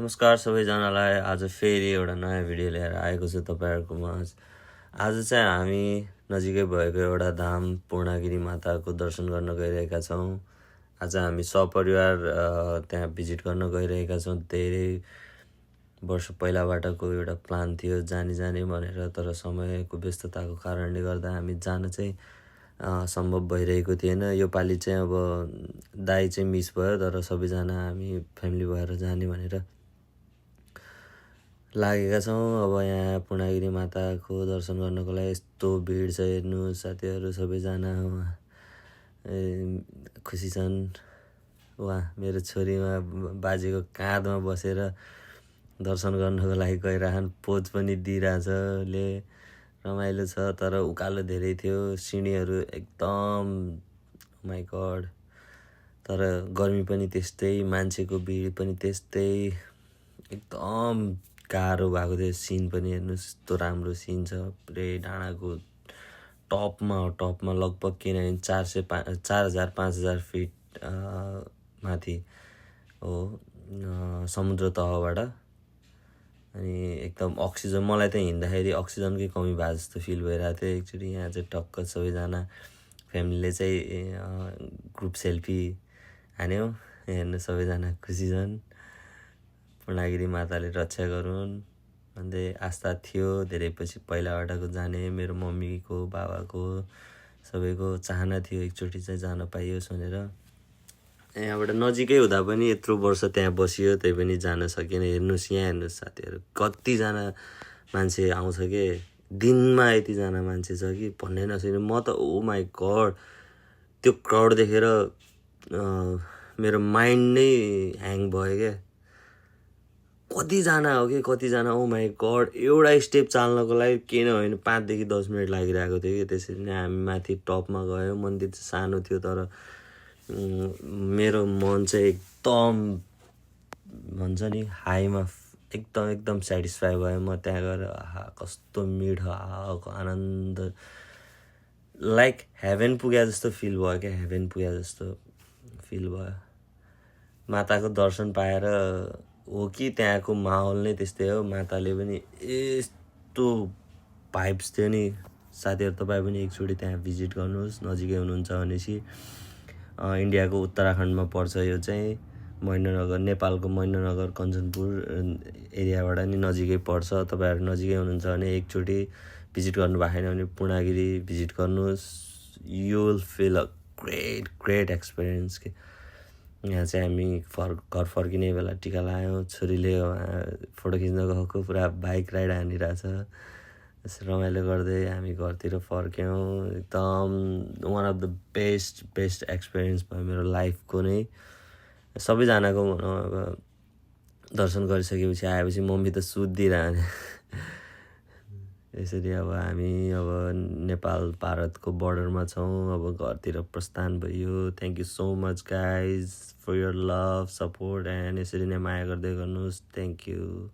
नमस्कार सबैजनालाई। आज फेरि एउटा नयाँ भिडियो लिएर आएको छु तपाईँहरूको माझ। आज चाहिँ हामी नजिकै भएको एउटा धाम पूर्णागिरी माताको दर्शन गर्न गइरहेका छौँ। आज हामी सपरिवार त्यहाँ भिजिट गर्न गइरहेका छौँ। धेरै वर्ष पहिलाबाटको एउटा प्लान थियो जाने भनेर, तर समयको व्यस्तताको कारणले गर्दा हामी जान चाहिँ सम्भव भइरहेको थिएन। यो पालि चाहिँ अब दाइ चाहिँ मिस भयो, तर सबैजना हामी फ्यामिली भएर जाने भनेर लागेका छौँ। अब यहाँ पूर्णागिरी माताको दर्शन गर्नको लागि यस्तो भिड छ, हेर्नु साथीहरू सबैजना खुसी छन्। उहाँ मेरो छोरी बाजेको काँधमा बसेर दर्शन गर्नको लागि गइरहन्, पोज पनि दिइरहेछ, ले रमाइलो छ। तर उकालो धेरै थियो, सिँढीहरू एकदम माई गड। तर गर्मी पनि त्यस्तै, मान्छेको भिड पनि त्यस्तै, एकदम गाह्रो भएको थियो। सिन पनि हेर्नुहोस्, यस्तो राम्रो सिन छ। पुरै डाँडाको टपमा लगभग किनभने 4,000-5,000 फिट माथि हो समुद्र तहबाट। अनि एकदम अक्सिजन, मलाई त हिँड्दाखेरि अक्सिजनकै कमी भए जस्तो फिल भइरहेको थियो। एकचोटि यहाँ चाहिँ टक्क सबैजना फ्यामिलीले चाहिँ ग्रुप सेल्फी हान्यौँ। हेर्नु सबैजना खुसी छन्। पूर्णागिरी माताले रक्षा गरून् भन्दै आस्था थियो धेरै पछि पहिलाबाटको जाने। मेरो मम्मीको बाबाको सबैको चाहना थियो एकचोटि चाहिँ जान पाइयोस् भनेर। यहाँबाट नजिकै हुँदा पनि यत्रो वर्ष त्यहाँ बसियो, त्यही पनि जान सकेन। हेर्नुहोस् यहाँ, हेर्नुहोस् साथीहरू, कतिजना मान्छे आउँछ के, दिनमा यतिजना मान्छे छ कि भन्नै नसक्ने। म त ओ माई गड, त्यो क्राउड देखेर मेरो माइन्ड नै ह्याङ भयो क्या। कतिजना हो कि कतिजना, ओ माई गड। एउटा स्टेप चाल्नको लागि केही नभए 5 देखि 10 मिनट लागिरहेको थियो कि। त्यसरी नै हामी माथि टपमा गयौँ। मन्दिर चाहिँ सानो थियो, तर मेरो मन चाहिँ एकदम भन्छ नि हाईमा, एकदम सेटिस्फाई भयो म त्यहाँ गएर। कस्तो मिठो हावाको आनन्द, लाइक हेभेन पुगे जस्तो फिल भयो क्या, हेभेन पुगे जस्तो फिल भयो। माताको दर्शन पाएर हो कि त्यहाँको माहौल नै त्यस्तै हो। माताले पनि यस्तो भाइब्स थियो नि। साथीहरू तपाईँ पनि एकचोटि त्यहाँ भिजिट गर्नुहोस्, नजिकै हुनुहुन्छ भनेपछि। इन्डियाको उत्तराखण्डमा पर्छ यो चाहिँ। महेन्द्रनगर, नेपालको महेन्द्रनगर कञ्चनपुर एरियाबाट नि नजिकै पर्छ। तपाईँहरू नजिकै हुनुहुन्छ भने एकचोटि भिजिट गर्नुभएको छैन भने पूर्णागिरी भिजिट गर्नुहोस्। You will fill a great experience के। यहाँ चाहिँ हामी घर फर्किने बेला टिका लगायौँ। छोरीले फोटो खिच्न गएको, पुरा बाइक राइड हानिरहेछ। रमाइलो गर्दै हामी घरतिर फर्क्यौँ। एकदम one of the best experience भयो मेरो लाइफको नै। सबैजनाको भनौँ अब दर्शन गरिसकेपछि आएपछि मम्मी त सुत्दिरहने। यसरी अब हामी अब नेपाल भारतको बोर्डरमा छौँ। अब घरतिर प्रस्थान भयो। Thank you so much guys for your love, support and यसरी नै माया गर्दै गर्नुहोस्। Thank you.